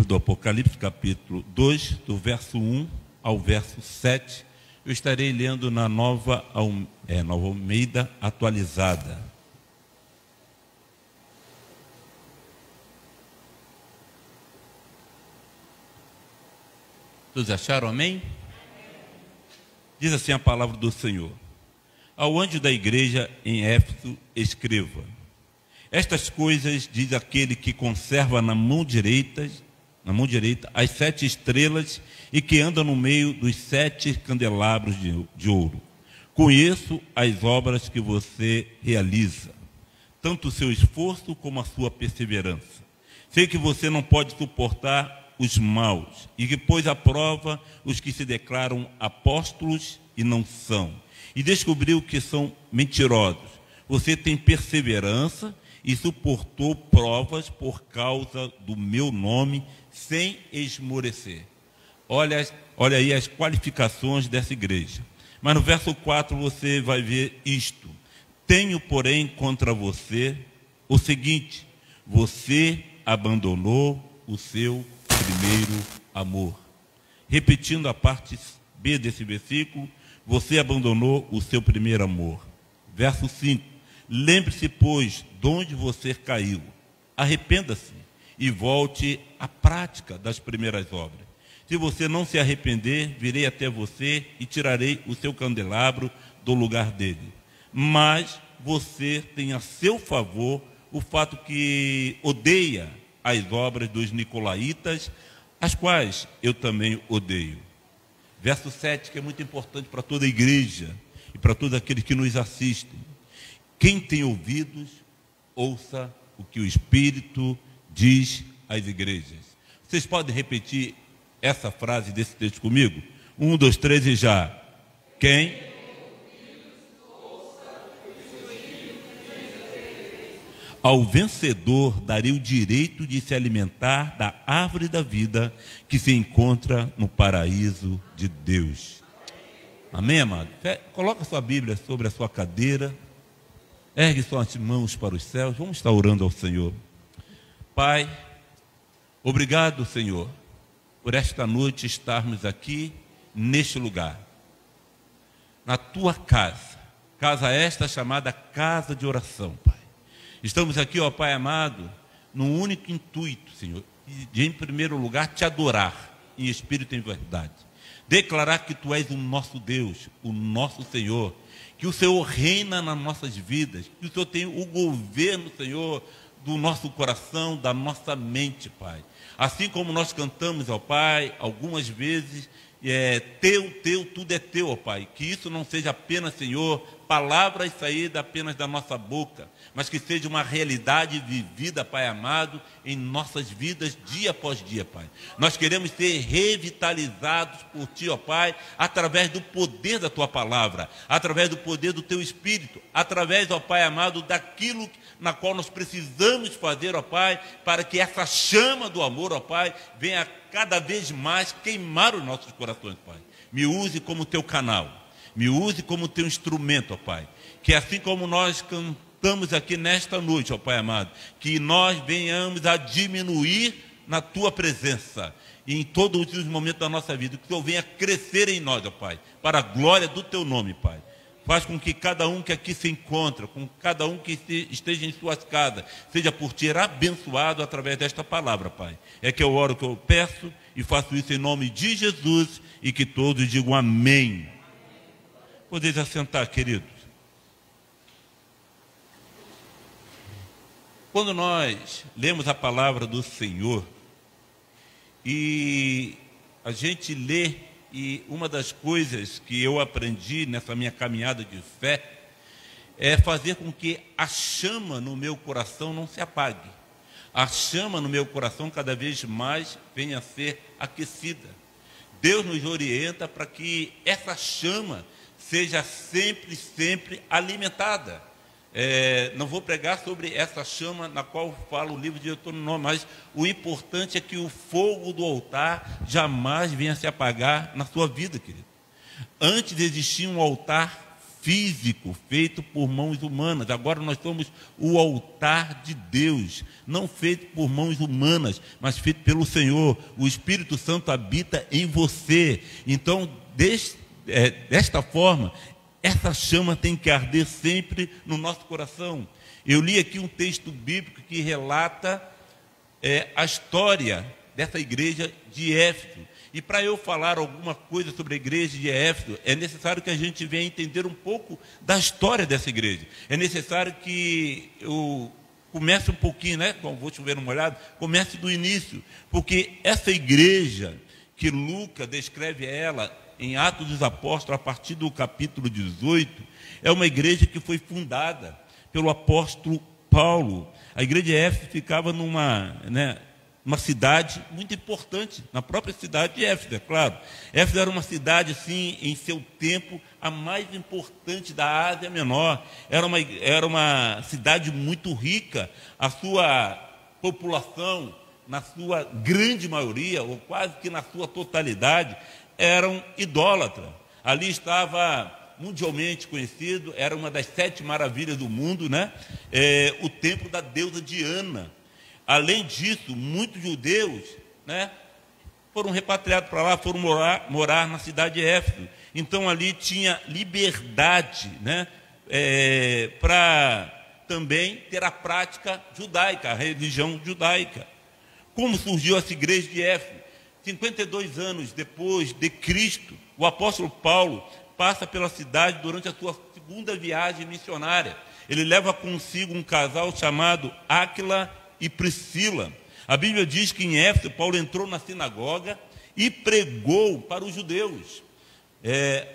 do Apocalipse, capítulo 2, do verso 1 ao verso 7. Eu estarei lendo na Nova Almeida atualizada. Todos acharam, amém? Diz assim a palavra do Senhor: ao anjo da igreja em Éfeso escreva: estas coisas diz aquele que conserva na mão direita as 7 estrelas e que anda no meio dos 7 candelabros de ouro. Conheço as obras que você realiza, tanto o seu esforço como a sua perseverança. Sei que você não pode suportar os maus, e que pôs à prova os que se declaram apóstolos e não são, e descobriu que são mentirosos. Você tem perseverança e suportou provas por causa do meu nome, sem esmorecer. Olha aí as qualificações dessa igreja. Mas no verso 4 você vai ver isto: tenho, porém, contra você o seguinte: você abandonou o seu primeiro amor. Repetindo a parte B desse versículo, você abandonou o seu primeiro amor. Verso 5: lembre-se, pois, de onde você caiu, arrependa-se e volte à prática das primeiras obras. Se você não se arrepender, virei até você e tirarei o seu candelabro do lugar dele. Mas você tem a seu favor o fato que odeia as obras dos nicolaítas, as quais eu também odeio. Verso 7, que é muito importante para toda a igreja e para todos aqueles que nos assistem. Quem tem ouvidos, ouça o que o Espírito diz às igrejas. Vocês podem repetir essa frase desse texto comigo? 1, 2, 3 e já. Quem? Ao vencedor darei o direito de se alimentar da árvore da vida que se encontra no paraíso de Deus. Amém, amado? Coloca sua Bíblia sobre a sua cadeira, ergue suas mãos para os céus, vamos estar orando ao Senhor. Pai, obrigado, Senhor, por esta noite estarmos aqui neste lugar, na tua casa, casa esta chamada casa de oração, Pai. Estamos aqui, ó Pai amado, num único intuito, Senhor, de em primeiro lugar te adorar em espírito e em verdade. Declarar que Tu és o nosso Deus, o nosso Senhor, que o Senhor reina nas nossas vidas, que o Senhor tem o governo, Senhor, do nosso coração, da nossa mente, Pai. Assim como nós cantamos, ó Pai, algumas vezes, teu, tudo é teu, ó Pai. Que isso não seja apenas, Senhor, palavras saídas apenas da nossa boca, mas que seja uma realidade vivida, Pai amado, em nossas vidas, dia após dia, Pai. Nós queremos ser revitalizados por Ti, ó Pai, através do poder da Tua palavra, através do poder do Teu Espírito, através, ó Pai amado, daquilo na qual nós precisamos fazer, ó Pai, para que essa chama do amor, ó Pai, venha cada vez mais queimar os nossos corações, Pai. Me use como Teu canal, me use como Teu instrumento, ó Pai. Que assim como nós cantamos aqui nesta noite, ó Pai amado, que nós venhamos a diminuir na Tua presença e em todos os momentos da nossa vida, que o Senhor venha crescer em nós, ó Pai, para a glória do Teu nome, Pai. Faz com que cada um que aqui se encontra, com cada um que esteja em suas casas, seja por Ti abençoado através desta palavra, Pai. É que eu oro, que eu peço e faço isso em nome de Jesus e que todos digam amém. Podeis assentar, queridos. Quando nós lemos a palavra do Senhor e a gente lê, e uma das coisas que eu aprendi nessa minha caminhada de fé é fazer com que a chama no meu coração não se apague. A chama no meu coração cada vez mais venha a ser aquecida. Deus nos orienta para que essa chama seja sempre alimentada. Não vou pregar sobre essa chama na qual fala o livro de Deuteronômio, mas o importante é que o fogo do altar jamais venha se apagar na sua vida, querido. Antes existia um altar físico, feito por mãos humanas. Agora nós somos o altar de Deus, não feito por mãos humanas, mas feito pelo Senhor. O Espírito Santo habita em você. Então, desta forma, essa chama tem que arder sempre no nosso coração. Eu li aqui um texto bíblico que relata a história dessa igreja de Éfeso. E para eu falar alguma coisa sobre a igreja de Éfeso, é necessário que a gente venha entender um pouco da história dessa igreja. É necessário que eu comece um pouquinho, né? Como vou chover uma olhada, comece do início. Porque essa igreja que Lucas descreve ela em Atos dos Apóstolos, a partir do capítulo 18, é uma igreja que foi fundada pelo apóstolo Paulo. A igreja de Éfeso ficava numa cidade muito importante, na própria cidade de Éfeso, é claro. Éfeso era uma cidade, assim, em seu tempo, a mais importante da Ásia Menor. Era uma cidade muito rica. A sua população, na sua grande maioria, ou quase que na sua totalidade, eram idólatras. Ali estava mundialmente conhecido, era uma das 7 maravilhas do mundo, né? O templo da deusa Diana. Além disso, muitos judeus, né, foram repatriados para lá, foram morar na cidade de Éfeso. Então, ali tinha liberdade, né, para também ter a prática judaica, a religião judaica. Como surgiu essa igreja de Éfeso? 52 anos depois de Cristo, o apóstolo Paulo passa pela cidade durante a sua segunda viagem missionária. Ele leva consigo um casal chamado Áquila e Priscila. A Bíblia diz que em Éfeso, Paulo entrou na sinagoga e pregou para os judeus.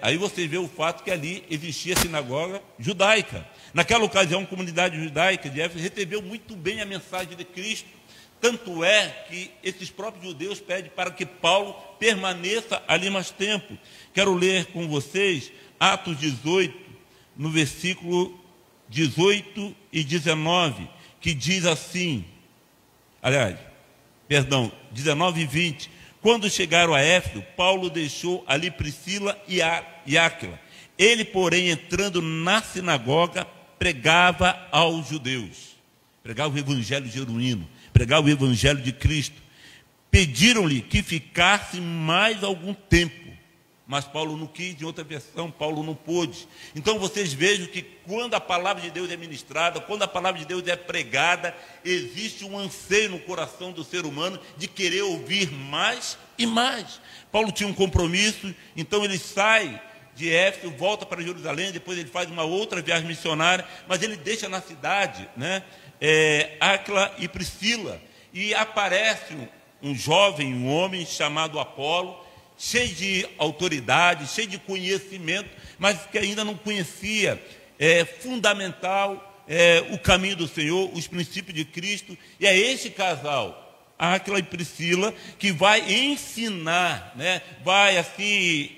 Aí você vê o fato que ali existia a sinagoga judaica. Naquela ocasião, a comunidade judaica de Éfeso recebeu muito bem a mensagem de Cristo. Tanto é que esses próprios judeus pedem para que Paulo permaneça ali mais tempo. Quero ler com vocês Atos 18, no versículo 18 e 19, que diz assim, 19 e 20. Quando chegaram a Éfeso, Paulo deixou ali Priscila e Áquila. Ele, porém, entrando na sinagoga, pregava aos judeus. Pregava o evangelho genuíno, pregava o evangelho de Cristo. Pediram-lhe que ficasse mais algum tempo, mas Paulo não quis. Em outra versão, Paulo não pôde. Então vocês vejam que quando a palavra de Deus é ministrada, quando a palavra de Deus é pregada, existe um anseio no coração do ser humano de querer ouvir mais e mais. Paulo tinha um compromisso, então ele sai de Éfeso, volta para Jerusalém, depois ele faz uma outra viagem missionária, mas ele deixa na cidade, né, Áquila e Priscila, e aparece um jovem, um homem chamado Apolo, cheio de autoridade, cheio de conhecimento, mas que ainda não conhecia fundamental o caminho do Senhor, os princípios de Cristo. E é este casal, Áquila e Priscila, que vai ensinar, né, vai assim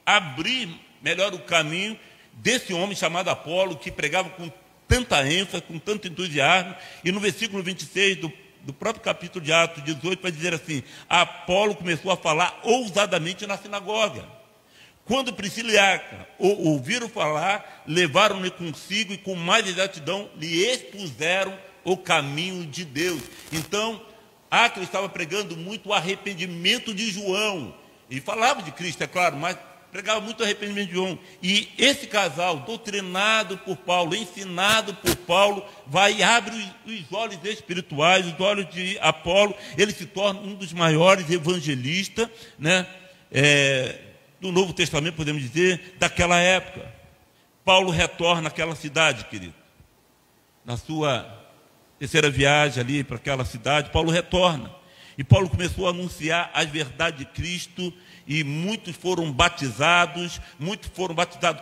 abrir melhor o caminho desse homem chamado Apolo, que pregava com tanta ênfase, com tanto entusiasmo. E no versículo 26 do próprio capítulo de Atos 18, vai dizer assim: Apolo começou a falar ousadamente na sinagoga. Quando Priscila e Áquila ouviram falar, levaram-no consigo e com mais exatidão lhe expuseram o caminho de Deus. Então, Áquila estava pregando muito o arrependimento de João. E falava de Cristo, é claro, mas pregava muito o arrependimento de João. E esse casal, doutrinado por Paulo, ensinado por Paulo, vai e abre os olhos espirituais, os olhos de Apolo. Ele se torna um dos maiores evangelistas, né, do Novo Testamento, podemos dizer, daquela época. Paulo retorna àquela cidade, querido. Na sua terceira viagem ali para aquela cidade, Paulo retorna. E Paulo começou a anunciar as verdades de Cristo, e muitos foram batizados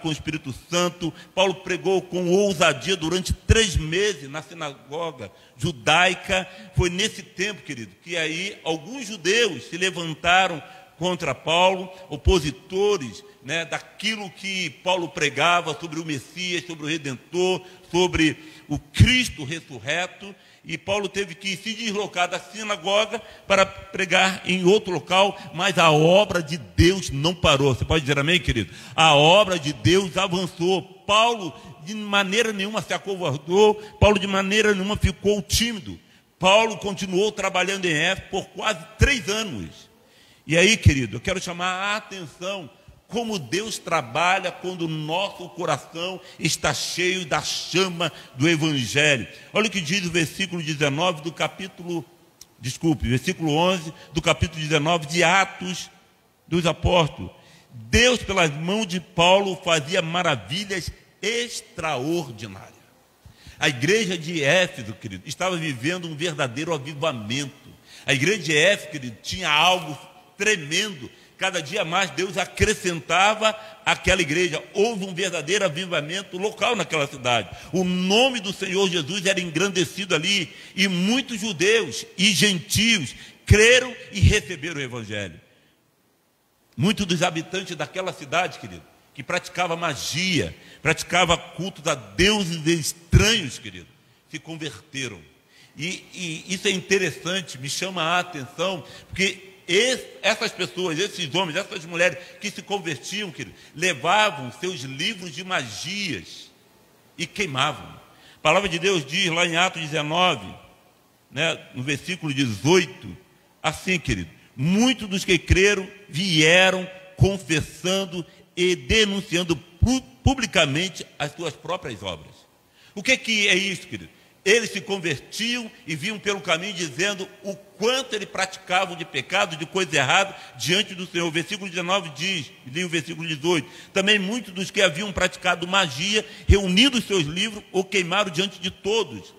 com o Espírito Santo. Paulo pregou com ousadia durante 3 meses na sinagoga judaica. Foi nesse tempo, querido, que aí alguns judeus se levantaram contra Paulo, opositores, né, daquilo que Paulo pregava sobre o Messias, sobre o Redentor, sobre o Cristo ressurreto. e Paulo teve que se deslocar da sinagoga para pregar em outro local, mas a obra de Deus não parou. Você pode dizer amém, querido? A obra de Deus avançou. Paulo de maneira nenhuma se acovardou, Paulo de maneira nenhuma ficou tímido. Paulo continuou trabalhando em Éfeso por quase 3 anos. E aí, querido, eu quero chamar a atenção como Deus trabalha quando o nosso coração está cheio da chama do Evangelho. Olha o que diz o versículo 19 do capítulo, versículo 11 do capítulo 19 de Atos dos Apóstolos. Deus, pelas mãos de Paulo, fazia maravilhas extraordinárias. A igreja de Éfeso, querido, estava vivendo um verdadeiro avivamento. A igreja de Éfeso, querido, tinha algo tremendo. Cada dia mais Deus acrescentava àquela igreja. Houve um verdadeiro avivamento local naquela cidade. O nome do Senhor Jesus era engrandecido ali. E muitos judeus e gentios creram e receberam o Evangelho. Muitos dos habitantes daquela cidade, querido, que praticava magia, praticava cultos a deuses estranhos, querido, se converteram. E isso é interessante, me chama a atenção, porque essas pessoas, esses homens, essas mulheres que se convertiam, querido, levavam seus livros de magias e queimavam. A palavra de Deus diz lá em Atos 19, né, no versículo 18, assim, querido: muitos dos que creram vieram confessando e denunciando publicamente as suas próprias obras. O que é isso, querido? Eles se convertiam e vinham pelo caminho dizendo o quanto eles praticavam de pecado, de coisa errada diante do Senhor. O versículo 19 diz, li o versículo 18, também muitos dos que haviam praticado magia, reunindo os seus livros, o queimaram diante de todos.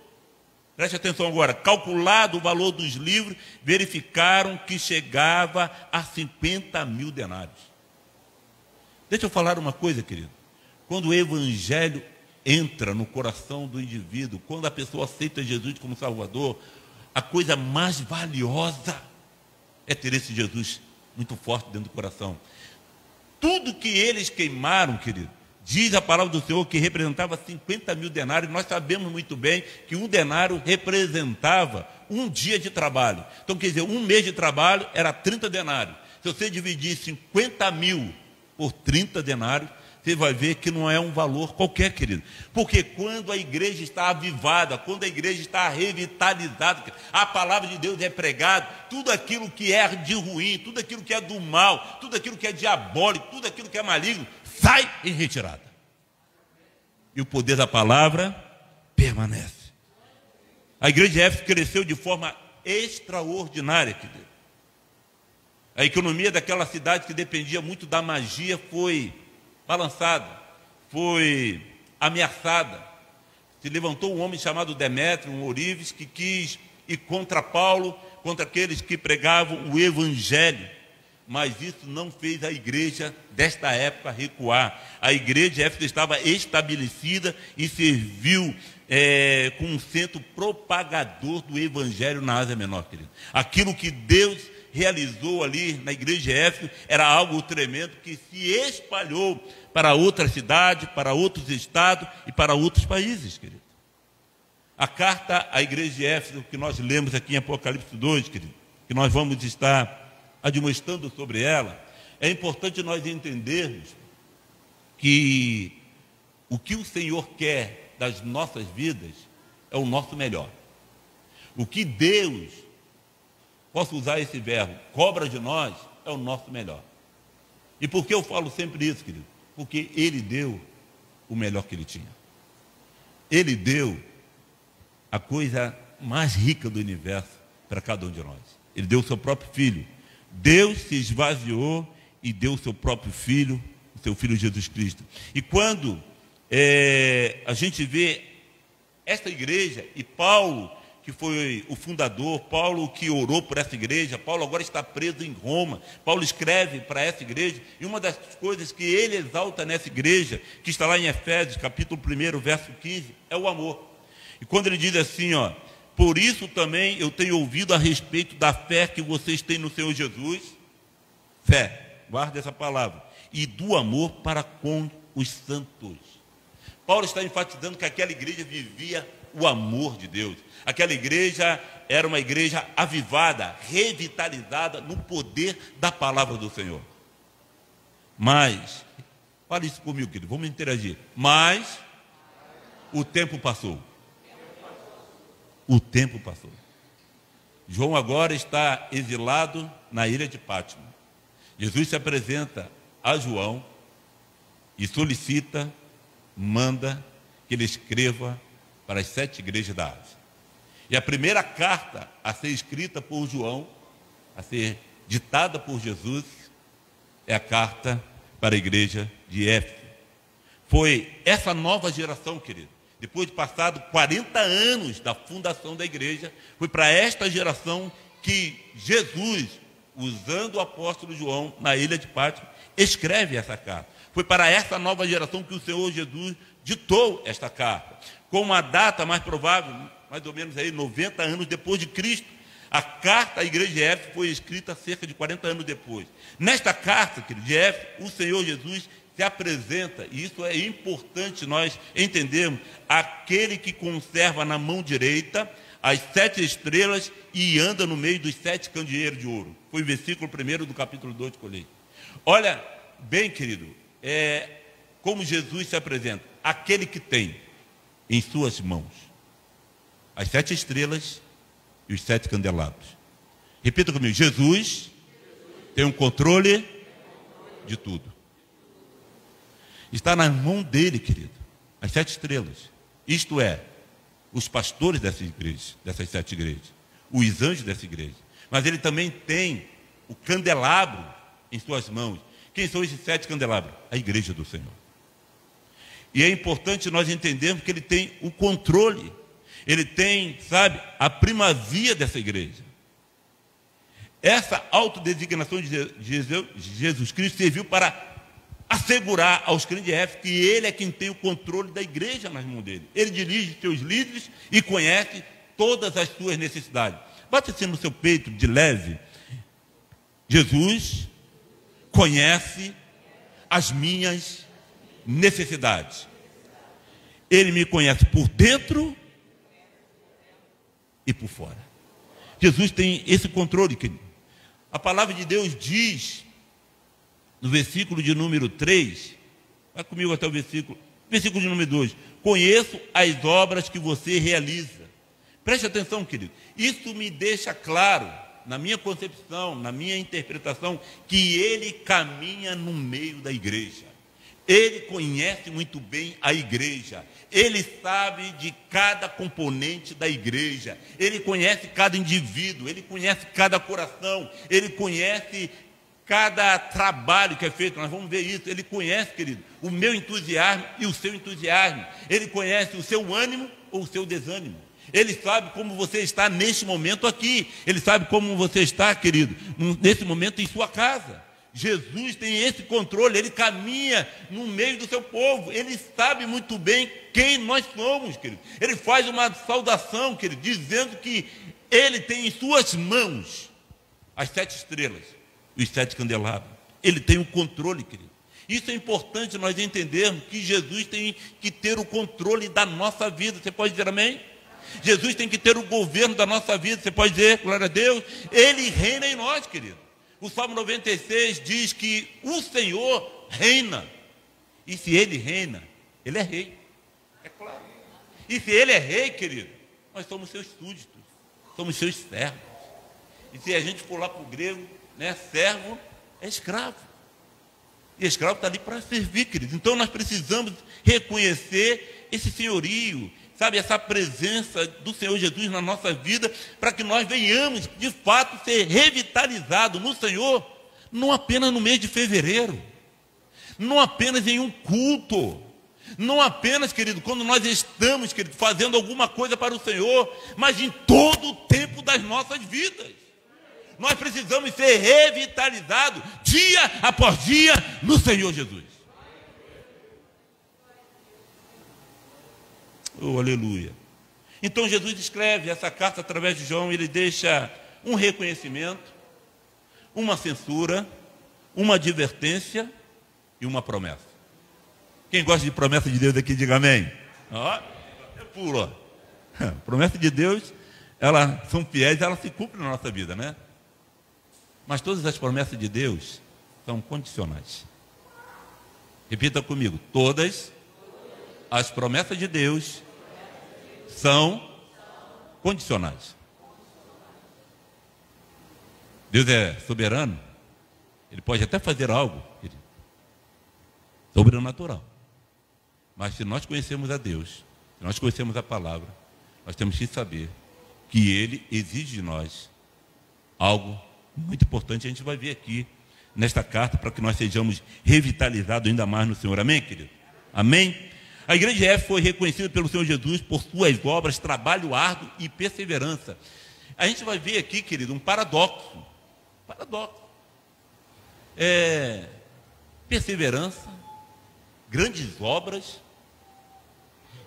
Preste atenção agora, calculado o valor dos livros, verificaram que chegava a 50.000 denários. Deixa eu falar uma coisa, querido. Quando o Evangelho entra no coração do indivíduo, quando a pessoa aceita Jesus como Salvador, a coisa mais valiosa é ter esse Jesus muito forte dentro do coração. Tudo que eles queimaram, querido, diz a palavra do Senhor que representava 50.000 denários. Nós sabemos muito bem que um denário representava um dia de trabalho. Então, quer dizer, um mês de trabalho era 30 denários. Se você dividir 50.000 por 30 denários, você vai ver que não é um valor qualquer, querido. Porque quando a igreja está avivada, quando a igreja está revitalizada, a palavra de Deus é pregada, tudo aquilo que é de ruim, tudo aquilo que é do mal, tudo aquilo que é diabólico, tudo aquilo que é maligno, sai em retirada. E o poder da palavra permanece. A igreja de Éfeso cresceu de forma extraordinária, querido. A economia daquela cidade, que dependia muito da magia, foi balançada, foi ameaçada. Se levantou um homem chamado Demétrio, um Ourives, que quis ir contra Paulo, contra aqueles que pregavam o Evangelho. Mas isso não fez a igreja desta época recuar. A igreja de Éfeso estava estabelecida e serviu com um centro propagador do Evangelho na Ásia Menor, querido. Aquilo que Deus realizou ali na igreja de Éfeso era algo tremendo que se espalhou para outras cidades, para outros estados e para outros países, querido. A carta à igreja de Éfeso, que nós lemos aqui em Apocalipse 2, querido, que nós vamos estar admoestando sobre ela, é importante nós entendermos que o que o Senhor quer das nossas vidas é o nosso melhor. O que Deus, posso usar esse verbo, cobra de nós, é o nosso melhor. E por que eu falo sempre isso, querido? Porque Ele deu o melhor que Ele tinha. Ele deu a coisa mais rica do universo para cada um de nós. Ele deu o seu próprio Filho. Deus se esvaziou e deu o seu próprio Filho, o seu Filho Jesus Cristo. E quando a gente vê esta igreja, e Paulo, que foi o fundador, Paulo que orou por essa igreja, Paulo agora está preso em Roma, Paulo escreve para essa igreja, e uma das coisas que ele exalta nessa igreja, que está lá em Efésios, capítulo 1, verso 15, é o amor. E quando ele diz assim, ó: por isso também eu tenho ouvido a respeito da fé que vocês têm no Senhor Jesus, fé, guarda essa palavra, e do amor para com os santos. Paulo está enfatizando que aquela igreja vivia o amor de Deus. Aquela igreja era uma igreja avivada, revitalizada no poder da palavra do Senhor. Mas, fala isso comigo, querido, vamos interagir. Mas o tempo passou. O tempo passou. João agora está exilado na ilha de Pátmos. Jesus se apresenta a João e solicita, manda que ele escreva para as 7 igrejas da Ásia. E a primeira carta a ser escrita por João, a ser ditada por Jesus, é a carta para a igreja de Éfeso. Foi essa nova geração, querido, depois de passado 40 anos da fundação da igreja, foi para esta geração que Jesus, usando o apóstolo João na ilha de Pátmos, escreve essa carta. Foi para essa nova geração que o Senhor Jesus ditou esta carta. Com uma data mais provável, mais ou menos aí 90 anos depois de Cristo, a carta à igreja de Éfeso foi escrita cerca de 40 anos depois. Nesta carta, querido, de Éfeso, o Senhor Jesus se apresenta, e isso é importante nós entendermos, aquele que conserva na mão direita as 7 estrelas e anda no meio dos 7 candeeiros de ouro. Foi o versículo 1 do capítulo 2 que eu li. Olha bem, querido, como Jesus se apresenta, aquele que tem em suas mãos as 7 estrelas e os 7 candelabros. Repita comigo, Jesus tem um controle de tudo. Está na mão dele, querido, as 7 estrelas. Isto é, os pastores dessas igrejas, dessas 7 igrejas, os anjos dessa igreja. Mas ele também tem o candelabro em suas mãos. Quem são esses 7 candelabros? A igreja do Senhor. E é importante nós entendermos que ele tem o controle. Ele tem, sabe, a primazia dessa igreja. Essa autodesignação de Jesus Cristo serviu para assegurar aos crentes de Éfeso que ele é quem tem o controle da igreja nas mãos dele. Ele dirige seus líderes e conhece todas as suas necessidades. Bate assim no seu peito de leve. Jesus conhece as minhas necessidades. Ele me conhece por dentro e por fora. Jesus tem esse controle, querido. A palavra de Deus diz, no versículo de número 3, vai comigo até o versículo de número 2, conheço as obras que você realiza. Preste atenção, querido. Isso me deixa claro, na minha concepção, na minha interpretação, que ele caminha no meio da igreja. Ele conhece muito bem a igreja. Ele sabe de cada componente da igreja. Ele conhece cada indivíduo. Ele conhece cada coração. Ele conhece cada trabalho que é feito. Nós vamos ver isso. Ele conhece, querido, o meu entusiasmo e o seu entusiasmo. Ele conhece o seu ânimo ou o seu desânimo. Ele sabe como você está neste momento aqui. Ele sabe como você está, querido, nesse momento em sua casa. Jesus tem esse controle, ele caminha no meio do seu povo, ele sabe muito bem quem nós somos, querido. Ele faz uma saudação, querido, dizendo que ele tem em suas mãos as 7 estrelas, os 7 candelabros. Ele tem o controle, querido. Isso é importante nós entendermos que Jesus tem que ter o controle da nossa vida. Você pode dizer amém? Jesus tem que ter o governo da nossa vida. Você pode dizer, glória a Deus, ele reina em nós, querido. O Salmo 96 diz que o Senhor reina. E se ele reina, ele é rei. É claro. E se ele é rei, querido, nós somos seus súditos, somos seus servos. E se a gente for lá para o grego, né, servo é escravo. E escravo está ali para servir, querido. Então nós precisamos reconhecer esse senhorio, sabe, essa presença do Senhor Jesus na nossa vida, para que nós venhamos, de fato, ser revitalizados no Senhor, não apenas no mês de fevereiro, não apenas em um culto, não apenas, querido, quando nós estamos, querido, fazendo alguma coisa para o Senhor, mas em todo o tempo das nossas vidas. Nós precisamos ser revitalizados, dia após dia, no Senhor Jesus. Oh, aleluia. Então Jesus escreve essa carta através de João, ele deixa um reconhecimento, uma censura, uma advertência e uma promessa. Quem gosta de promessa de Deus aqui, diga amém. Ó, é puro, ó. Promessas de Deus, elas são fiéis, elas se cumprem na nossa vida, né? Mas todas as promessas de Deus são condicionais. Repita comigo: todas as promessas de Deus são condicionais. Deus é soberano, Ele pode até fazer algo, querido, sobrenatural. Mas se nós conhecemos a Deus, se nós conhecemos a palavra, nós temos que saber que Ele exige de nós algo muito importante. A gente vai ver aqui nesta carta, para que nós sejamos revitalizados ainda mais no Senhor. Amém, querido? Amém? A igreja de Éfeso foi reconhecida pelo Senhor Jesus por suas obras, trabalho árduo e perseverança. A gente vai ver aqui, querido, um paradoxo. Perseverança, grandes obras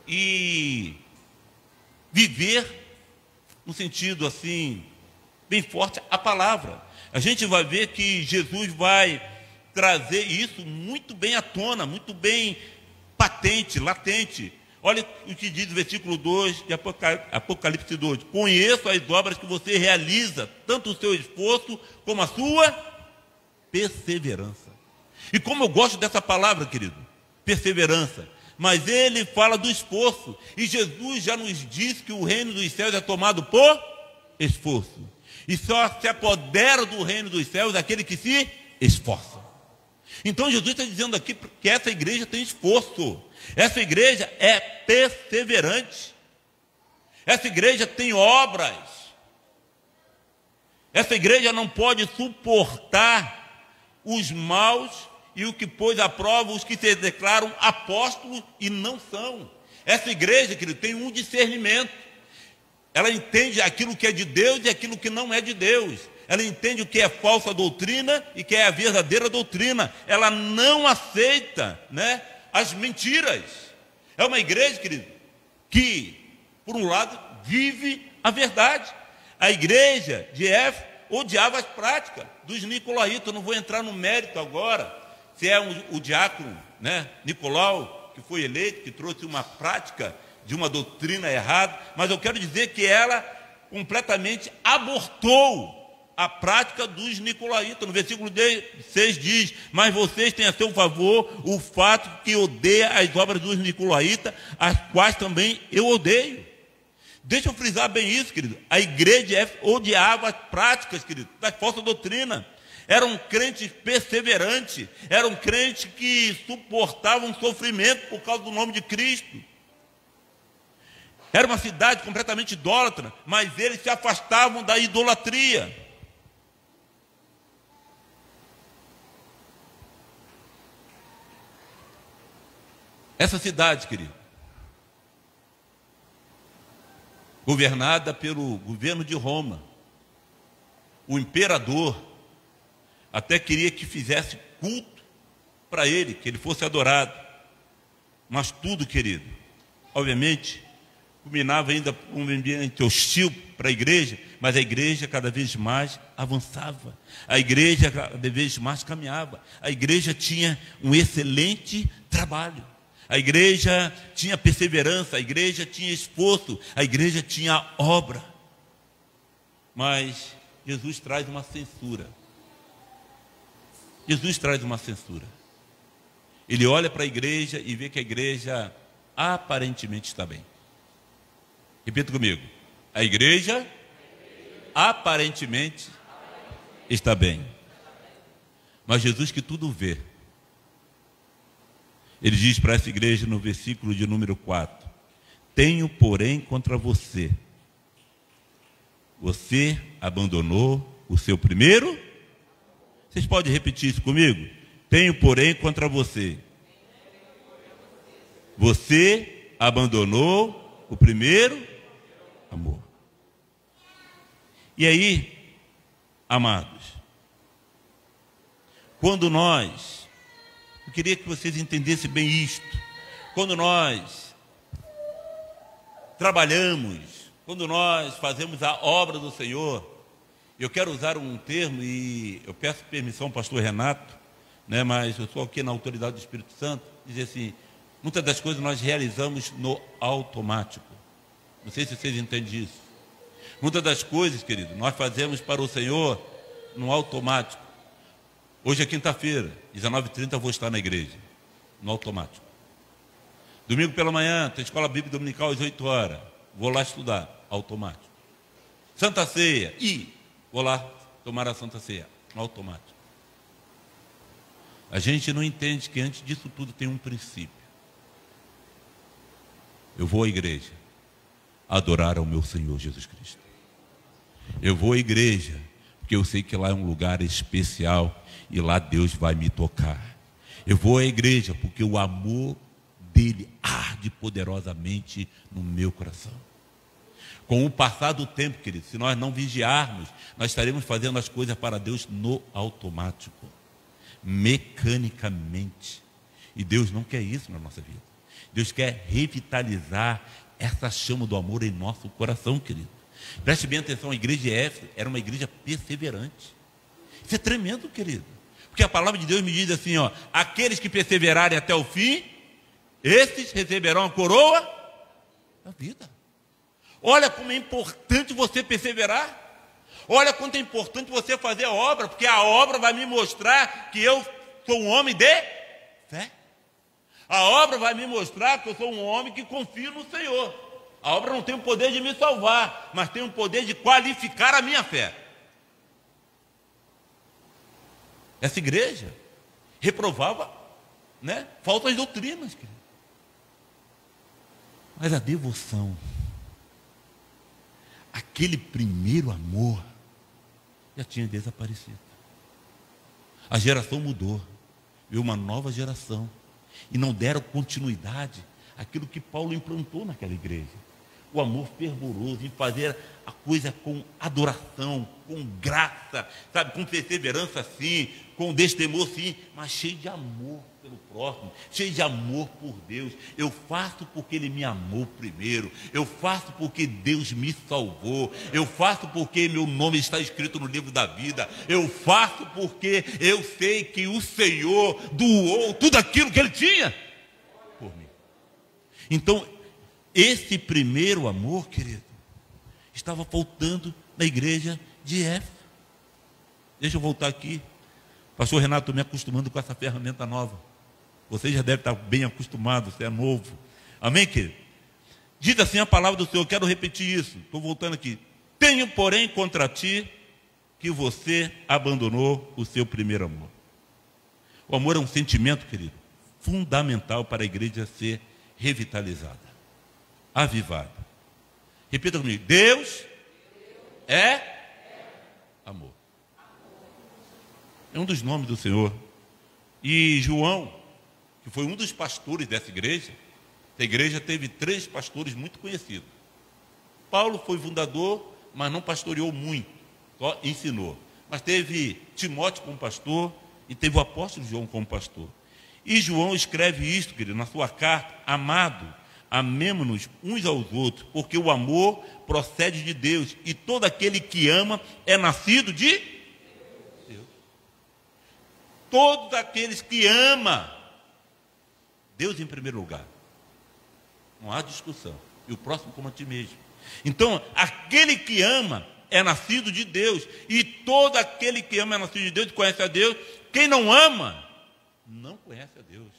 e viver no sentido assim, bem forte, a palavra. A gente vai ver que Jesus vai trazer isso muito bem à tona, muito bem patente, latente. Olha o que diz o versículo 2 de Apocalipse 2. Conheço as obras que você realiza, tanto o seu esforço como a sua perseverança. E como eu gosto dessa palavra, querido, perseverança. Mas ele fala do esforço. E Jesus já nos diz que o reino dos céus é tomado por esforço. E só se apodera do reino dos céus aquele que se esforça. Então Jesus está dizendo aqui que essa igreja tem esforço. Essa igreja é perseverante. Essa igreja tem obras. Essa igreja não pode suportar os maus e o que pôs à prova os que se declaram apóstolos e não são. Essa igreja, querido, tem um discernimento. Ela entende aquilo que é de Deus e aquilo que não é de Deus. Ela entende o que é falsa doutrina e o que é a verdadeira doutrina. Ela não aceita, né, as mentiras. É uma igreja, querido, que, por um lado, vive a verdade. A igreja de Éfeso odiava as práticas dos nicolaítas. Eu não vou entrar no mérito agora, se é o diácono, né, Nicolau, que foi eleito, que trouxe uma prática de uma doutrina errada, mas eu quero dizer que ela completamente abortou a prática dos nicolaítas. No versículo 6 diz: mas vocês têm a seu favor o fato que odeia as obras dos nicolaítas, as quais também eu odeio. Deixa eu frisar bem isso, querido. A igreja odiava as práticas, querido, da falsa doutrina. Eram crentes perseverantes, eram crentes que suportavam sofrimento por causa do nome de Cristo. Era uma cidade completamente idólatra, mas eles se afastavam da idolatria. Essa cidade, querido, governada pelo governo de Roma, o imperador até queria que fizesse culto para ele, que ele fosse adorado. Mas tudo, querido, obviamente, culminava ainda um ambiente hostil para a igreja, mas a igreja cada vez mais avançava, a igreja cada vez mais caminhava, a igreja tinha um excelente trabalho, a igreja tinha perseverança, a igreja tinha esforço, a igreja tinha obra. Mas Jesus traz uma censura. Jesus traz uma censura. Ele olha para a igreja e vê que a igreja aparentemente está bem. Repita comigo: a igreja aparentemente está bem. Mas Jesus, que tudo vê, ele diz para essa igreja no versículo de número 4: tenho, porém, contra você, você abandonou o seu primeiro. Vocês podem repetir isso comigo? Tenho, porém, contra você, você abandonou o primeiro amor. E aí, amados, quando nós, eu queria que vocês entendessem bem isto, quando nós trabalhamos, quando nós fazemos a obra do Senhor, eu quero usar um termo e eu peço permissão ao pastor Renato, né, mas eu estou aqui na autoridade do Espírito Santo, dizer assim: muitas das coisas nós realizamos no automático. Não sei se vocês entendem isso. Muitas das coisas, querido, nós fazemos para o Senhor no automático. Hoje é quinta-feira, 19h30 eu vou estar na igreja, no automático. Domingo pela manhã, tem escola bíblica dominical às 8 horas. Vou lá estudar, automático. Santa Ceia, vou lá tomar a Santa Ceia, automático. A gente não entende que antes disso tudo tem um princípio. Eu vou à igreja adorar ao meu Senhor Jesus Cristo. Eu vou à igreja porque eu sei que lá é um lugar especial e lá Deus vai me tocar. Eu vou à igreja porque o amor dele arde poderosamente no meu coração. Com o passar do tempo, querido, se nós não vigiarmos, nós estaremos fazendo as coisas para Deus no automático, mecanicamente. E Deus não quer isso na nossa vida. Deus quer revitalizar essa chama do amor em nosso coração, querido. Preste bem atenção, a igreja de Éfeso era uma igreja perseverante. Isso é tremendo, querido. Porque a palavra de Deus me diz assim, aqueles que perseverarem até o fim, esses receberão a coroa da vida. Olha como é importante você perseverar. Olha quanto é importante você fazer a obra, porque a obra vai me mostrar que eu sou um homem de fé. A obra vai me mostrar que eu sou um homem que confio no Senhor. A obra não tem o poder de me salvar, mas tem o poder de qualificar a minha fé. Essa igreja reprovava, falsas doutrinas, querido. Mas a devoção, aquele primeiro amor, já tinha desaparecido. A geração mudou, veio uma nova geração, e não deram continuidade àquilo que Paulo implantou naquela igreja. O amor fervoroso, em fazer a coisa com adoração, com graça, sabe, com perseverança sim, com destemor sim, mas cheio de amor pelo próximo, cheio de amor por Deus. Eu faço porque Ele me amou primeiro, eu faço porque Deus me salvou, eu faço porque meu nome está escrito no livro da vida, eu faço porque eu sei que o Senhor doou tudo aquilo que Ele tinha por mim. Então, esse primeiro amor, querido, estava faltando na igreja de Éfeso. Deixa eu voltar aqui. Pastor Renato, estou me acostumando com essa ferramenta nova. Você já deve estar bem acostumado, você é novo. Amém, querido? Diz assim a palavra do Senhor, quero repetir isso. Estou voltando aqui. Tenho, porém, contra ti que você abandonou o seu primeiro amor. O amor é um sentimento, querido, fundamental para a igreja ser revitalizada, avivada. Repita comigo. Deus é amor. É um dos nomes do Senhor. E João, que foi um dos pastores dessa igreja, a igreja teve 3 pastores muito conhecidos. Paulo foi fundador, mas não pastoreou muito, só ensinou. Mas teve Timóteo como pastor e teve o apóstolo João como pastor. E João escreve isto, querido, na sua carta: amado, amemo-nos uns aos outros, porque o amor procede de Deus, e todo aquele que ama é nascido de Deus. Todos aqueles que amam, Deus em primeiro lugar. Não há discussão. E o próximo como a ti mesmo. Então, aquele que ama é nascido de Deus, e todo aquele que ama é nascido de Deus e conhece a Deus. Quem não ama, não conhece a Deus.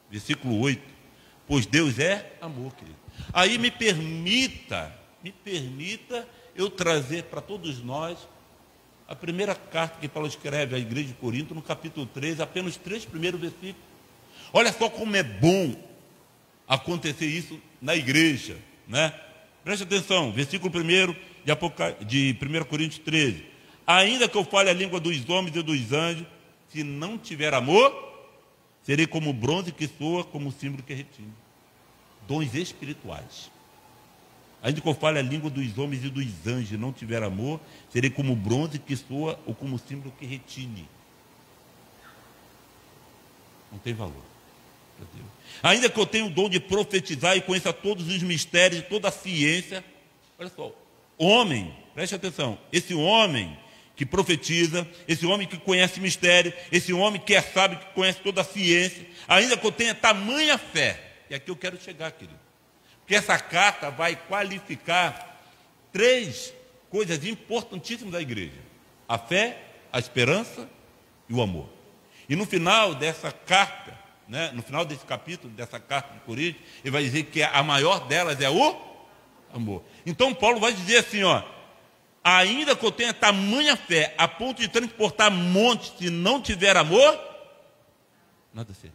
Versículo 8. Pois Deus é amor, querido. Aí me permita eu trazer para todos nós a primeira carta que Paulo escreve à igreja de Corinto, no capítulo 3, apenas 3 primeiros versículos. Olha só como é bom acontecer isso na igreja, Preste atenção, versículo 1 de 1 Coríntios 13. Ainda que eu fale a língua dos homens e dos anjos, se não tiver amor, serei como o bronze que soa, como o símbolo que retine. Dons espirituais. Ainda que eu fale a língua dos homens e dos anjos e não tiver amor, serei como o bronze que soa ou como o símbolo que retine. Não tem valor para Deus. Ainda que eu tenha o dom de profetizar e conheça todos os mistérios, toda a ciência. Olha só, homem, preste atenção, esse homem que profetiza, esse homem que conhece mistério, esse homem que é sábio, que conhece toda a ciência, ainda que eu tenha tamanha fé, e aqui eu quero chegar, querido, que essa carta vai qualificar 3 coisas importantíssimas da igreja: a fé, a esperança e o amor. E no final dessa carta, né, no final desse capítulo, dessa carta de Coríntios, ele vai dizer que a maior delas é o amor. Então Paulo vai dizer assim, ó: ainda que eu tenha tamanha fé, a ponto de transportar montes, se não tiver amor, nada será.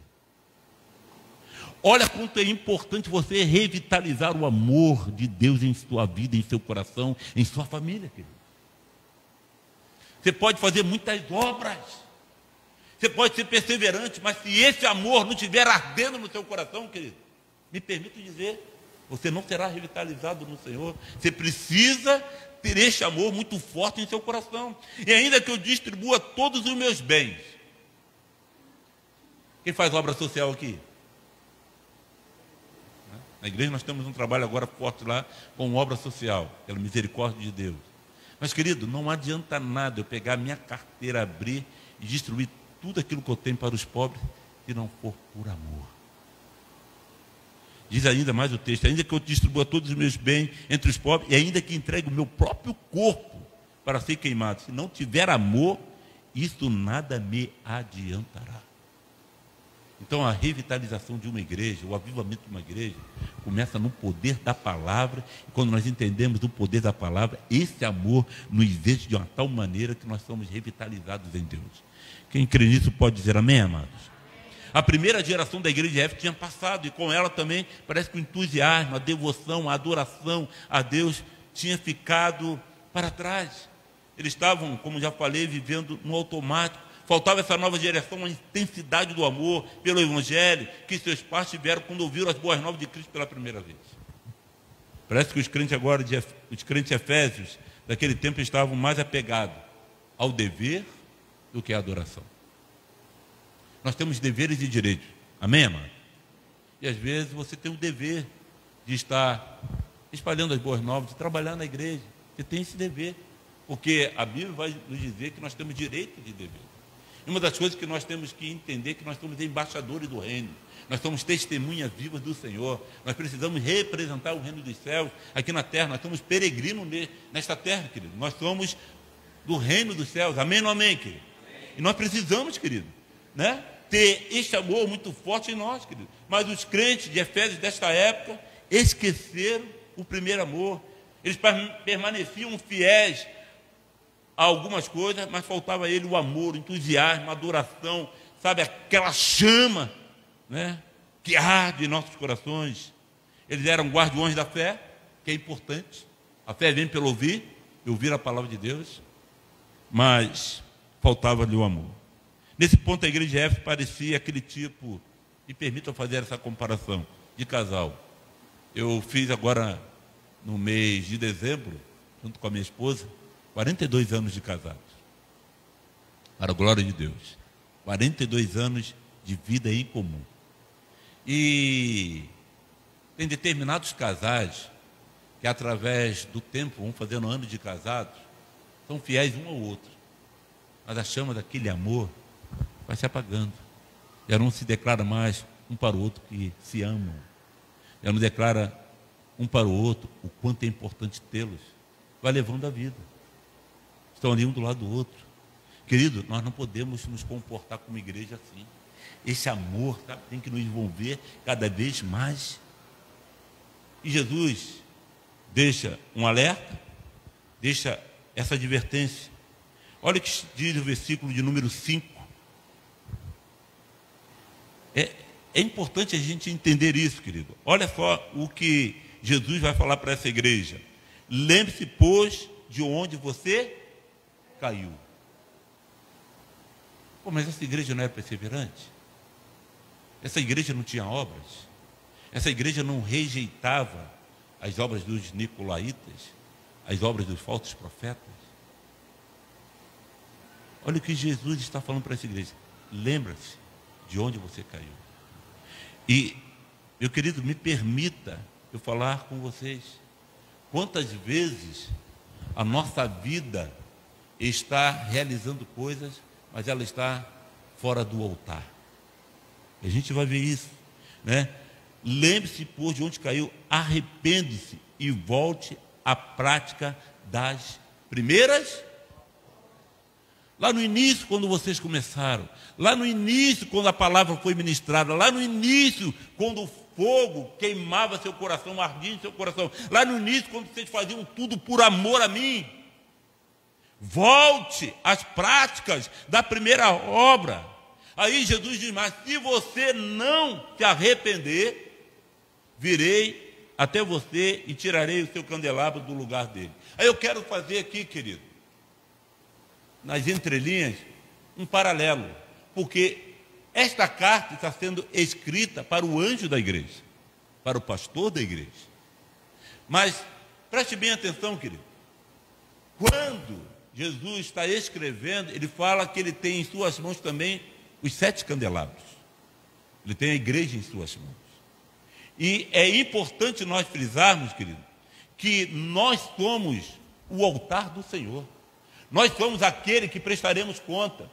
Olha quanto é importante você revitalizar o amor de Deus em sua vida, em seu coração, em sua família, querido. Você pode fazer muitas obras, você pode ser perseverante, mas se esse amor não estiver ardendo no seu coração, querido, me permito dizer, você não será revitalizado no Senhor. Você precisa ter este amor muito forte em seu coração. E ainda que eu distribua todos os meus bens. Quem faz obra social aqui? Na igreja nós temos um trabalho agora forte lá com obra social, pela misericórdia de Deus. Mas, querido, não adianta nada eu pegar a minha carteira, abrir e distribuir tudo aquilo que eu tenho para os pobres, se não for por amor. Diz ainda mais o texto: ainda que eu distribua todos os meus bens entre os pobres, e ainda que entregue o meu próprio corpo para ser queimado, se não tiver amor, isso nada me adiantará. Então a revitalização de uma igreja, o avivamento de uma igreja, começa no poder da palavra. E quando nós entendemos o poder da palavra, esse amor nos enche de uma tal maneira que nós somos revitalizados em Deus. Quem crê nisso pode dizer amém, amados? A primeira geração da igreja de Éfeso tinha passado, e com ela também parece que o entusiasmo, a devoção, a adoração a Deus tinha ficado para trás. Eles estavam, como já falei, vivendo no automático. Faltava essa nova geração, a intensidade do amor pelo Evangelho, que seus pais tiveram quando ouviram as boas novas de Cristo pela primeira vez. Parece que os crentes agora, os crentes efésios, daquele tempo, estavam mais apegados ao dever do que à adoração. Nós temos deveres e direitos, amém, amado? E às vezes você tem o dever de estar espalhando as boas novas, de trabalhar na igreja. Você tem esse dever, porque a Bíblia vai nos dizer que nós temos direito de dever. E uma das coisas que nós temos que entender é que nós somos embaixadores do reino. Nós somos testemunhas vivas do Senhor. Nós precisamos representar o reino dos céus aqui na terra. Nós somos peregrinos nesta terra, querido. Nós somos do reino dos céus. Amém ou não amém, querido? E nós precisamos, querido, né, ter este amor muito forte em nós, querido. Mas os crentes de Efésios desta época esqueceram o primeiro amor. Eles permaneciam fiéis a algumas coisas, mas faltava a ele o amor, o entusiasmo, a adoração, sabe, aquela chama, né, que arde em nossos corações. Eles eram guardiões da fé, que é importante. A fé vem pelo ouvir, e ouvir a palavra de Deus, mas faltava-lhe o amor. Nesse ponto, a igreja de Éfeso parecia aquele tipo, e permitam fazer essa comparação, de casal. Eu fiz agora, no mês de dezembro, junto com a minha esposa, 42 anos de casados, para a glória de Deus. 42 anos de vida em comum. E tem determinados casais que, através do tempo, vão fazendo anos de casados, são fiéis um ao outro, mas a chama daquele amor vai se apagando. Já não se declara mais um para o outro que se amam. Já não declara um para o outro o quanto é importante tê-los. Vai levando a vida. Estão ali um do lado do outro. Querido, nós não podemos nos comportar como igreja assim. Esse amor, sabe, tem que nos envolver cada vez mais. E Jesus deixa um alerta, deixa essa advertência. Olha o que diz o versículo de número 5. É importante a gente entender isso, querido. Olha só o que Jesus vai falar para essa igreja. Lembre-se, pois, de onde você caiu. Pô, mas essa igreja não é perseverante? Essa igreja não tinha obras? Essa igreja não rejeitava as obras dos nicolaítas, as obras dos falsos profetas? Olha o que Jesus está falando para essa igreja. Lembra-se de onde você caiu. E, meu querido, me permita eu falar com vocês. Quantas vezes a nossa vida está realizando coisas, mas ela está fora do altar. A gente vai ver isso, né? Lembre-se, pois, de onde caiu, arrepende-se e volte à prática das primeiras. Lá no início, quando vocês começaram, lá no início, quando a palavra foi ministrada, lá no início, quando o fogo queimava seu coração, ardia em seu coração, lá no início, quando vocês faziam tudo por amor a mim, volte às práticas da primeira obra. Aí Jesus diz, mas se você não se arrepender, virei até você e tirarei o seu candelabro do lugar dele. Aí eu quero fazer aqui, querido, nas entrelinhas, um paralelo, porque esta carta está sendo escrita para o anjo da igreja, para o pastor da igreja. Mas preste bem atenção, querido. Quando Jesus está escrevendo, ele fala que ele tem em suas mãos também os 7 candelabros. Ele tem a igreja em suas mãos. E é importante nós frisarmos, querido, que nós somos o altar do Senhor. Nós somos aquele que prestaremos conta.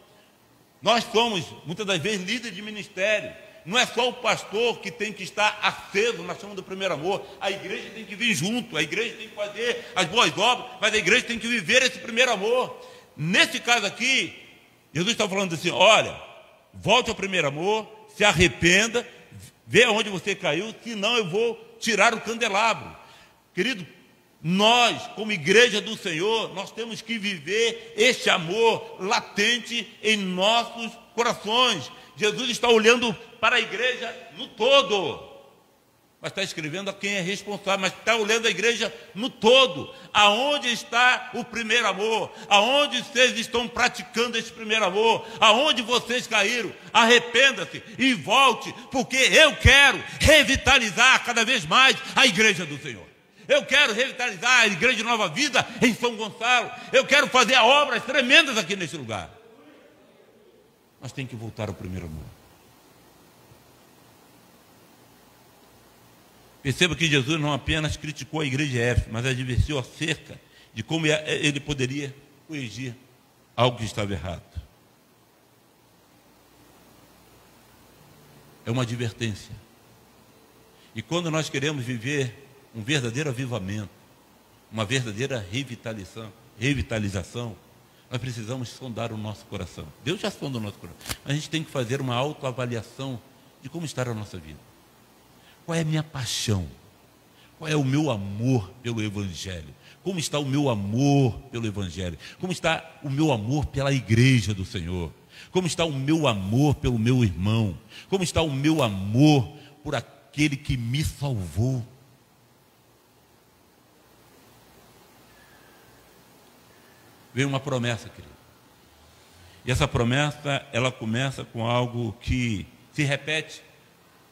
Nós somos, muitas das vezes, líderes de ministério. Não é só o pastor que tem que estar aceso na chama do primeiro amor. A igreja tem que vir junto, a igreja tem que fazer as boas obras, mas a igreja tem que viver esse primeiro amor. Nesse caso aqui, Jesus está falando assim, olha, volte ao primeiro amor, se arrependa, vê aonde você caiu, senão eu vou tirar o candelabro. Querido, nós, como igreja do Senhor, nós temos que viver este amor latente em nossos corações. Jesus está olhando para a igreja no todo, mas está escrevendo a quem é responsável, mas está olhando a igreja no todo. Aonde está o primeiro amor? Aonde vocês estão praticando esse primeiro amor? Aonde vocês caíram? Arrependa-se e volte, porque eu quero revitalizar cada vez mais a igreja do Senhor. Eu quero revitalizar a igreja de Nova Vida em São Gonçalo. Eu quero fazer obras tremendas aqui nesse lugar. Mas tem que voltar ao primeiro amor. Perceba que Jesus não apenas criticou a igreja de Éfeso, mas advertiu acerca de como ele poderia corrigir algo que estava errado. É uma advertência. E quando nós queremos viver um verdadeiro avivamento, uma verdadeira revitalização, nós precisamos sondar o nosso coração. Deus já sonda o nosso coração. Mas a gente tem que fazer uma autoavaliação de como está a nossa vida. Qual é a minha paixão? Qual é o meu amor pelo Evangelho? Como está o meu amor pelo Evangelho? Como está o meu amor pela igreja do Senhor? Como está o meu amor pelo meu irmão? Como está o meu amor por aquele que me salvou? Veio uma promessa, querido. E essa promessa, ela começa com algo que se repete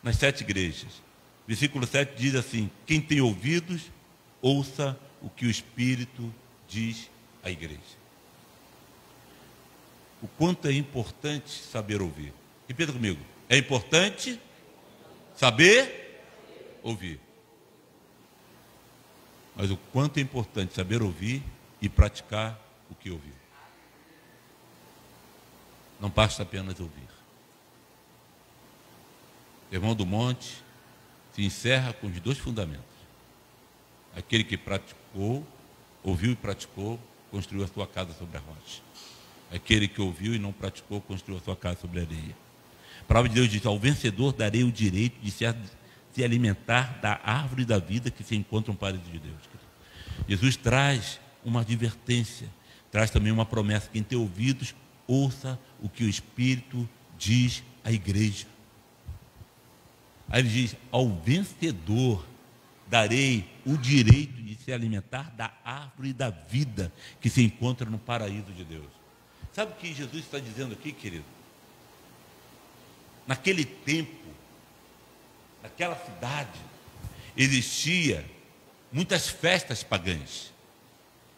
nas 7 igrejas. Versículo 7 diz assim, quem tem ouvidos, ouça o que o Espírito diz à igreja. O quanto é importante saber ouvir. Repita comigo, é importante saber ouvir. Mas o quanto é importante saber ouvir e praticar o que ouviu. Não basta apenas ouvir. O Sermão do Monte se encerra com os 2 fundamentos. Aquele que praticou, ouviu e praticou, construiu a sua casa sobre a rocha. Aquele que ouviu e não praticou, construiu a sua casa sobre a areia. A palavra de Deus diz, ao vencedor darei o direito de se alimentar da árvore da vida que se encontra no paraíso de Deus. Jesus traz uma advertência, traz também uma promessa, quem tem ouvidos, ouça o que o Espírito diz à igreja. Aí ele diz, ao vencedor darei o direito de se alimentar da árvore da vida que se encontra no paraíso de Deus. Sabe o que Jesus está dizendo aqui, querido? Naquele tempo, naquela cidade, existia muitas festas pagãs.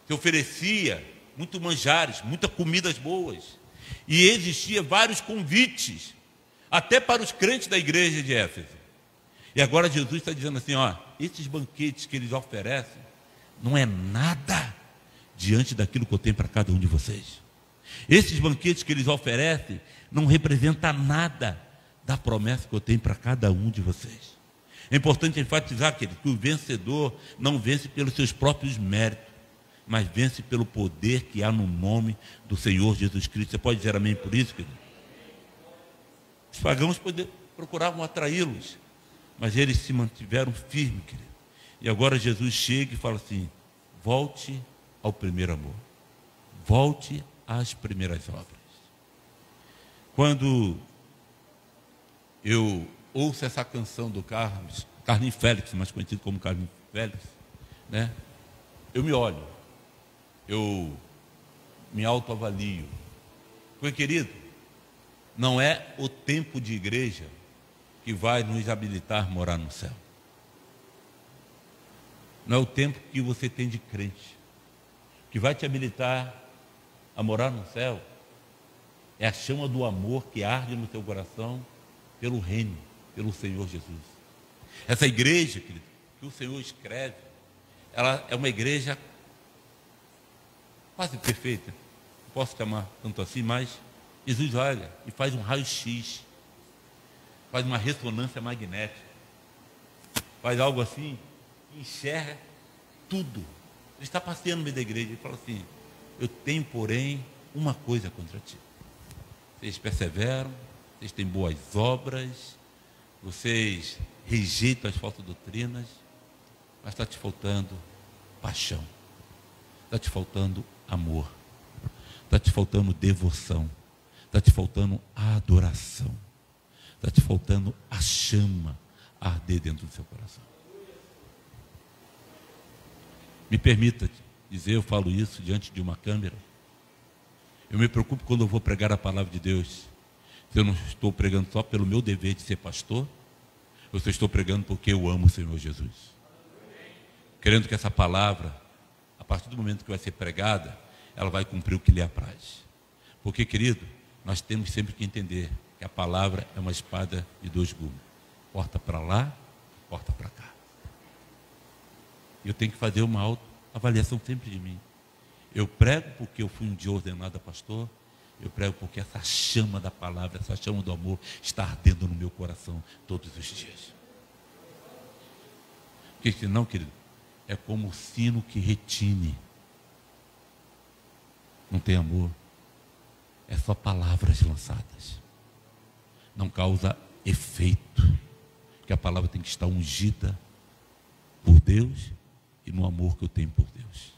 Se oferecia muitos manjares, muitas comidas boas. E existia vários convites, até para os crentes da igreja de Éfeso. E agora Jesus está dizendo assim, ó, esses banquetes que eles oferecem, não é nada diante daquilo que eu tenho para cada um de vocês. Esses banquetes que eles oferecem, não representam nada da promessa que eu tenho para cada um de vocês. É importante enfatizar, querido, que o vencedor não vence pelos seus próprios méritos, mas vence pelo poder que há no nome do Senhor Jesus Cristo. Você pode dizer amém por isso, querido? Os pagãos procuravam atraí-los, mas eles se mantiveram firmes, querido. E agora Jesus chega e fala assim: volte ao primeiro amor, volte às primeiras obras. Quando eu ouço essa canção do Carlinhos Félix, mais conhecido como Carlinhos Félix, né? Eu me olho, eu me autoavalio. Porque, querido, não é o tempo de igreja que vai nos habilitar a morar no céu. Não é o tempo que você tem de crente que vai te habilitar a morar no céu. É a chama do amor que arde no teu coração pelo reino, pelo Senhor Jesus. Essa igreja, querido, que o Senhor escreve, ela é uma igreja quase perfeita. Não posso chamar tanto assim, mas Jesus olha e faz um raio-x, faz uma ressonância magnética, faz algo assim, enxerga tudo. Ele está passeando no meio da igreja e fala assim: eu tenho, porém, uma coisa contra ti. Vocês perseveram, vocês têm boas obras, vocês rejeitam as falsas doutrinas, mas está te faltando paixão, está te faltando amor, está te faltando devoção, está te faltando adoração, está te faltando a chama arder dentro do seu coração. Me permita dizer, eu falo isso diante de uma câmera. Eu me preocupo quando eu vou pregar a palavra de Deus, se eu não estou pregando só pelo meu dever de ser pastor, ou se eu estou pregando porque eu amo o Senhor Jesus. Querendo que essa palavra, a partir do momento que vai ser pregada, ela vai cumprir o que lhe apraz. Porque, querido, nós temos sempre que entender que a palavra é uma espada de dois gumes. Corta para lá, corta para cá. Eu tenho que fazer uma autoavaliação sempre de mim. Eu prego porque eu fui um dia ordenado a pastor. Eu prego porque essa chama da palavra, essa chama do amor está ardendo no meu coração todos os dias. Porque senão, querido, é como o sino que retine. Não tem amor. É só palavras lançadas. Não causa efeito. Porque a palavra tem que estar ungida por Deus e no amor que eu tenho por Deus.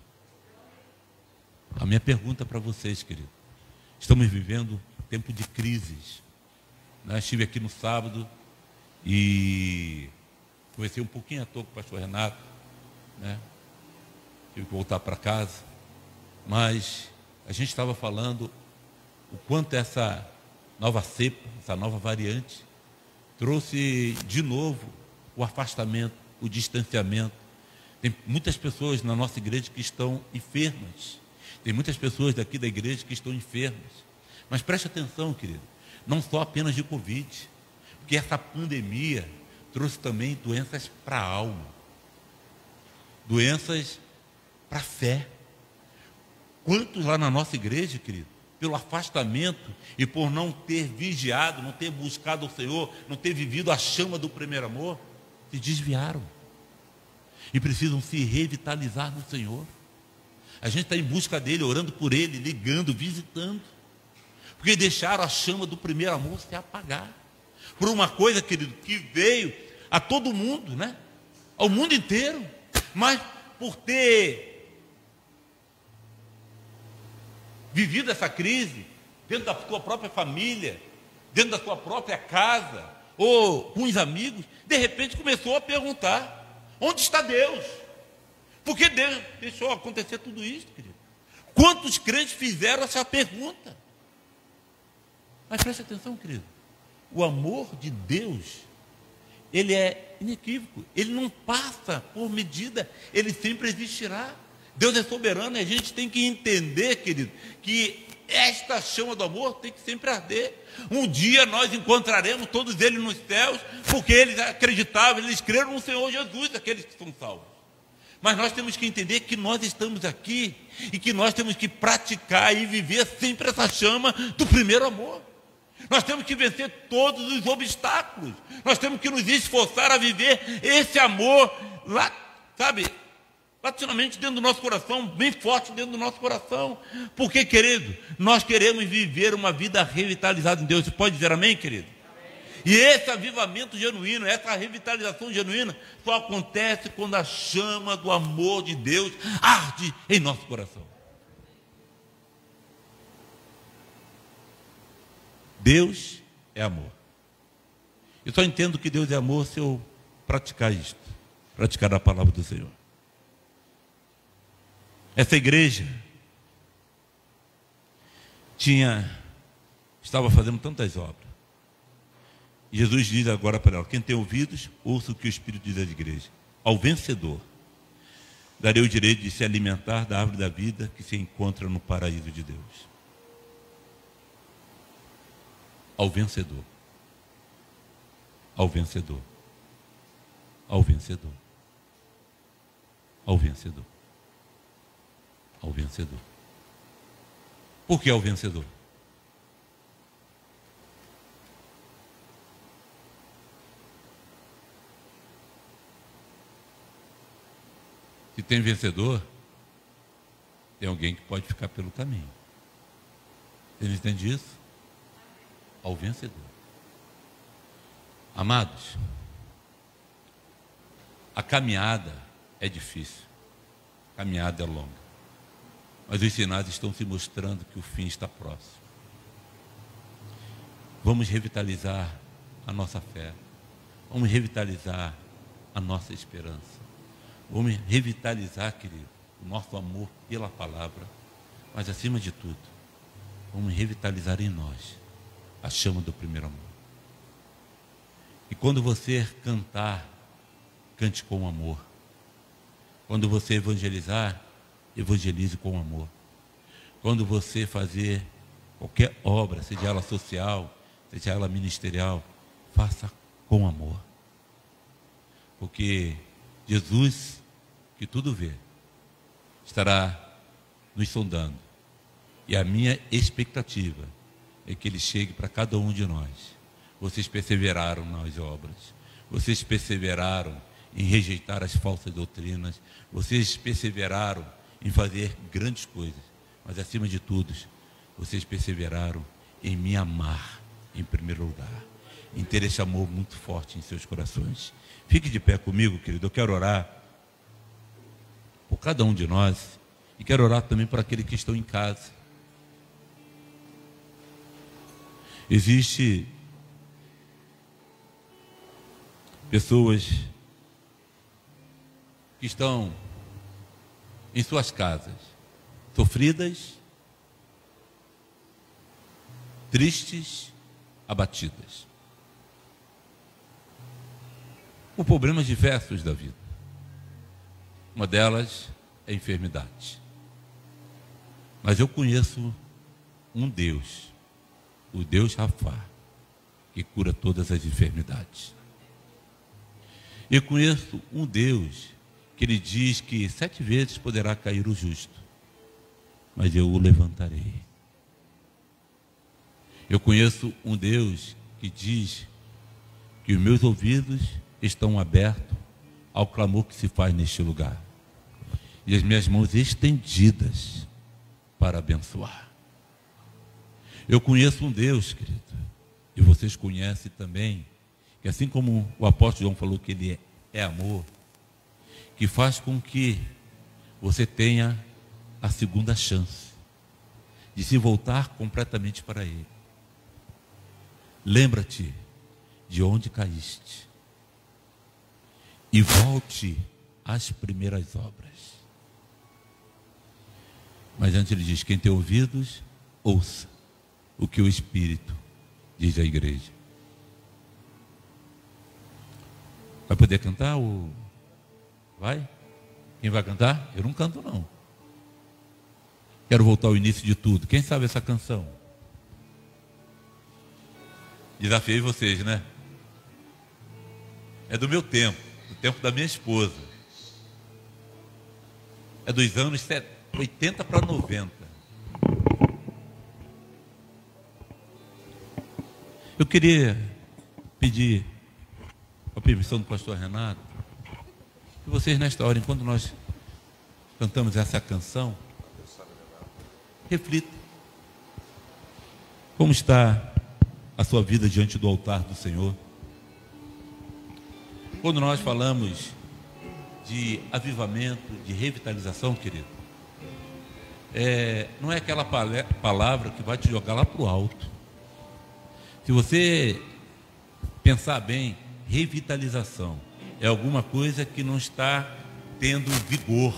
A minha pergunta para vocês, querido: estamos vivendo um tempo de crises. Estive aqui no sábado e conversei um pouquinho à toa com o pastor Renato, né? Tive que voltar para casa, mas a gente estava falando o quanto essa nova cepa, essa nova variante, trouxe de novo o afastamento, o distanciamento. Tem muitas pessoas na nossa igreja que estão enfermas. Tem muitas pessoas daqui da igreja que estão enfermas. Mas preste atenção, querido, não só apenas de Covid, porque essa pandemia trouxe também doenças para a alma, doenças para a fé. Quantos lá na nossa igreja, querido, pelo afastamento e por não ter vigiado, não ter buscado o Senhor, não ter vivido a chama do primeiro amor, se desviaram e precisam se revitalizar no Senhor. A gente está em busca dele, orando por ele, ligando, visitando, porque deixaram a chama do primeiro amor se apagar por uma coisa, querido, que veio a todo mundo, né? Ao mundo inteiro, mas por ter vivido essa crise dentro da sua própria família, dentro da sua própria casa, ou com os amigos, de repente começou a perguntar: onde está Deus? Por que Deus deixou acontecer tudo isso, querido? Quantos crentes fizeram essa pergunta? Mas preste atenção, querido, o amor de Deus, ele é inequívoco, ele não passa por medida, ele sempre existirá. Deus é soberano e a gente tem que entender, querido, que esta chama do amor tem que sempre arder. Um dia nós encontraremos todos eles nos céus, porque eles acreditavam, eles creram no Senhor Jesus, aqueles que são salvos. Mas nós temos que entender que nós estamos aqui e que nós temos que praticar e viver sempre essa chama do primeiro amor. Nós temos que vencer todos os obstáculos. Nós temos que nos esforçar a viver esse amor lá, sabe, latinamente dentro do nosso coração, bem forte dentro do nosso coração. Porque, querido, nós queremos viver uma vida revitalizada em Deus. Você pode dizer amém, querido? E esse avivamento genuíno, essa revitalização genuína, só acontece quando a chama do amor de Deus arde em nosso coração. Deus é amor. Eu só entendo que Deus é amor se eu praticar isto, praticar a palavra do Senhor. Essa igreja estava fazendo tantas obras. E Jesus diz agora para ela: quem tem ouvidos, ouça o que o Espírito diz às igrejas. Ao vencedor, darei o direito de se alimentar da árvore da vida que se encontra no paraíso de Deus. Ao vencedor. Ao vencedor. Ao vencedor. Ao vencedor. Ao vencedor. Por que ao vencedor? Se tem vencedor, tem alguém que pode ficar pelo caminho. Você entende isso? Ao vencedor. Amados, a caminhada é difícil, a caminhada é longa, mas os sinais estão se mostrando que o fim está próximo. Vamos revitalizar a nossa fé, vamos revitalizar a nossa esperança, vamos revitalizar, querido, o nosso amor pela palavra, mas acima de tudo, vamos revitalizar em nós a chama do primeiro amor. E quando você cantar, cante com amor. Quando você evangelizar, evangelize com amor. Quando você fazer qualquer obra, seja ela social, seja ela ministerial, faça com amor. Porque Jesus, que tudo vê, estará nos sondando. E a minha expectativa é que Ele chegue para cada um de nós. Vocês perseveraram nas obras, vocês perseveraram em rejeitar as falsas doutrinas, vocês perseveraram em fazer grandes coisas, mas acima de tudo, vocês perseveraram em me amar em primeiro lugar, em ter esse amor muito forte em seus corações. Fique de pé comigo, querido. Eu quero orar por cada um de nós e quero orar também por aqueles que estão em casa. Existem pessoas que estão em suas casas, sofridas, tristes, abatidas, por problemas diversos da vida. Uma delas é a enfermidade. Mas eu conheço um Deus, o Deus Rafá, que cura todas as enfermidades. Eu conheço um Deus que Ele diz que 7 vezes poderá cair o justo, mas eu o levantarei. Eu conheço um Deus que diz que os meus ouvidos estão abertos ao clamor que se faz neste lugar, e as minhas mãos estendidas para abençoar. Eu conheço um Deus, querido, e vocês conhecem também, que assim como o apóstolo João falou que Ele é amor, que faz com que você tenha a segunda chance de se voltar completamente para Ele. Lembra-te de onde caíste e volte às primeiras obras. Mas antes Ele diz: quem tem ouvidos, ouça o que o Espírito diz à igreja. Vai poder cantar? Vai? Quem vai cantar? Eu não canto, não. Quero voltar ao início de tudo. Quem sabe essa canção? Desafiei vocês, né? É do meu tempo, do tempo da minha esposa. É dos anos 80 para 90. Eu queria pedir a permissão do pastor Renato, que vocês nesta hora, enquanto nós cantamos essa canção, reflita. Como está a sua vida diante do altar do Senhor? Quando nós falamos de avivamento, de revitalização, querido, não é aquela palavra que vai te jogar lá para o alto. Se você pensar bem, revitalização é alguma coisa que não está tendo vigor,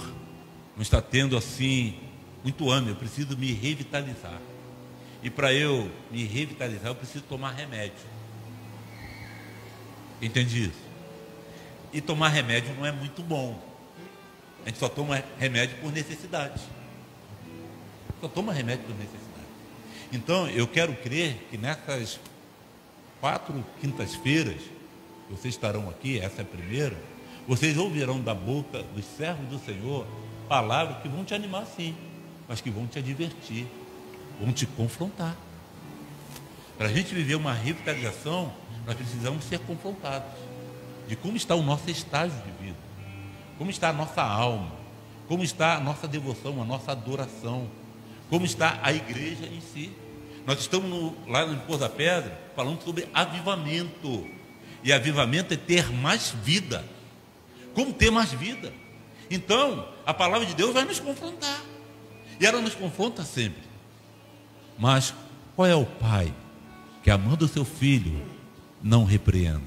não está tendo assim muito ânimo. Eu preciso me revitalizar. E para eu me revitalizar, eu preciso tomar remédio. Entende isso? E tomar remédio não é muito bom. A gente só toma remédio por necessidade. Só toma remédio por necessidade. Então, eu quero crer que nessas 4 quintas-feiras, vocês estarão aqui, essa é a primeira, vocês ouvirão da boca dos servos do Senhor palavras que vão te animar sim, mas que vão te advertir, vão te confrontar. Para a gente viver uma revitalização, nós precisamos ser confrontados de como está o nosso estágio de vida, como está a nossa alma, como está a nossa devoção, a nossa adoração, como está a igreja em si. Nós estamos lá no Pouso da Pedra falando sobre avivamento. E avivamento é ter mais vida. Como ter mais vida? Então, a palavra de Deus vai nos confrontar. E ela nos confronta sempre. Mas qual é o pai que, amando o seu filho, não repreenda?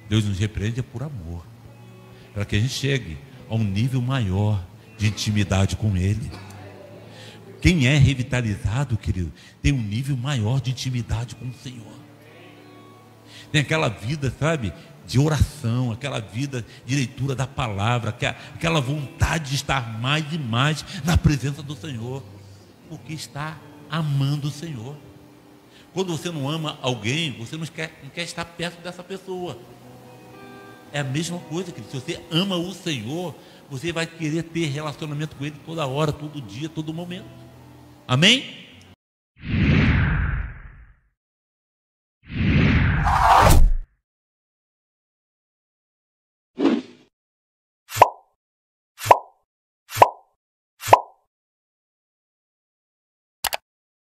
Deus nos repreende por amor, para que a gente chegue a um nível maior de intimidade com Ele. Quem é revitalizado, querido, tem um nível maior de intimidade com o Senhor. Tem aquela vida, sabe, de oração, aquela vida de leitura da palavra, aquela vontade de estar mais e mais na presença do Senhor, porque está amando o Senhor. Quando você não ama alguém, você não quer estar perto dessa pessoa. É a mesma coisa, querido. Se você ama o Senhor, você vai querer ter relacionamento com Ele toda hora, todo dia, todo momento. Amém?